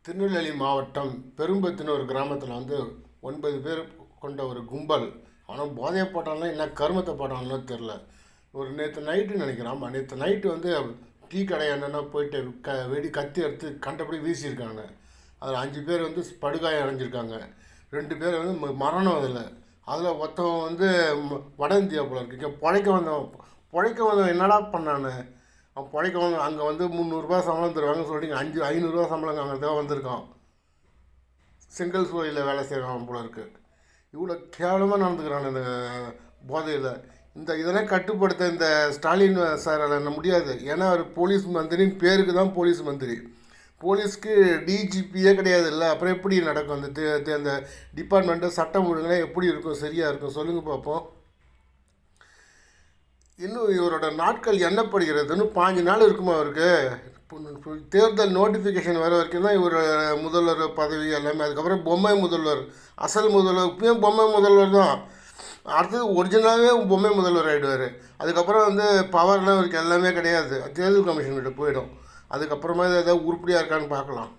திருநெல்வேலி மாவட்டம் பெரும்பத்துன்னு கிராமத்தில் 9 பேர் கொண்ட ஒரு கும்பல். ஆனால் போதையை போட்டாலும் என்ன கருமத்தை போட்டானோ தெரில. ஒரு நேற்று நைட்டு நினைக்கிறேன். ஆமாம், நேற்று நைட்டு டீ கடை என்னென்னா போயிட்டு கத்தி எடுத்து கண்டபடி வீசியிருக்காங்க. அதில் 5 பேர் படுகாயம் அடைஞ்சிருக்காங்க. 2 பேர் மரணம். அதில் ஒருத்தவன் வட இந்தியா போல இருக்கு. பிழைக்க வந்தவன் என்னடா பண்ணானு? அவன் பிழைக்க வந்தவன் அங்கே 300 ரூபா சம்பளம் தருவாங்கன்னு சொல்லிட்டு 500 ரூபா சம்பளம் அங்கே தான் வந்திருக்கான். செங்கல் சூழலில் வேலை செய்கிறான் போல இருக்கு. இவ்வளோ கேவலமாக நடந்துக்கிறான் இந்த போதையில். இதெல்லாம் கட்டுப்படுத்த இந்த ஸ்டாலின் சார் முடியாது. ஏன்னா அவர் போலீஸ் மந்திரின்னு பேருக்கு தான் போலீஸ் மந்திரி. போலீஸ்க்கு டிஜிபியே கிடையாது. இல்லை, அப்புறம் எப்படி நடக்கும் அந்த டிபார்ட்மெண்ட்டு? சட்டம் ஒழுங்குலாம் எப்படி இருக்கும்? சரியாக இருக்கும்? சொல்லுங்கள் பார்ப்போம். இன்னும் இவரோட நாட்கள் எண்ணப்படுகிறதுன்னு 5 நாள் இருக்குமா அவருக்கு? தேர்தல் நோட்டிஃபிகேஷன் வர வரைக்கும் தான் இவர் முதல்வர் பதவி எல்லாமே. அதுக்கப்புறம் பொம்மை முதல்வர், அசல் முதல்வர். இப்பயும் பொம்மை முதல்வர் தான். அடுத்தது ஒரிஜினலாகவே பொம்மை முதல்வர் ஆகிடுவார். அதுக்கப்புறம் பவர்லாம் இவருக்கு எல்லாமே கிடையாது. தேர்தல் கமிஷன்கிட்ட போயிடும். அதுக்கப்புறமா ஏதாவது உருப்படியாக இருக்கான்னு பார்க்கலாம்.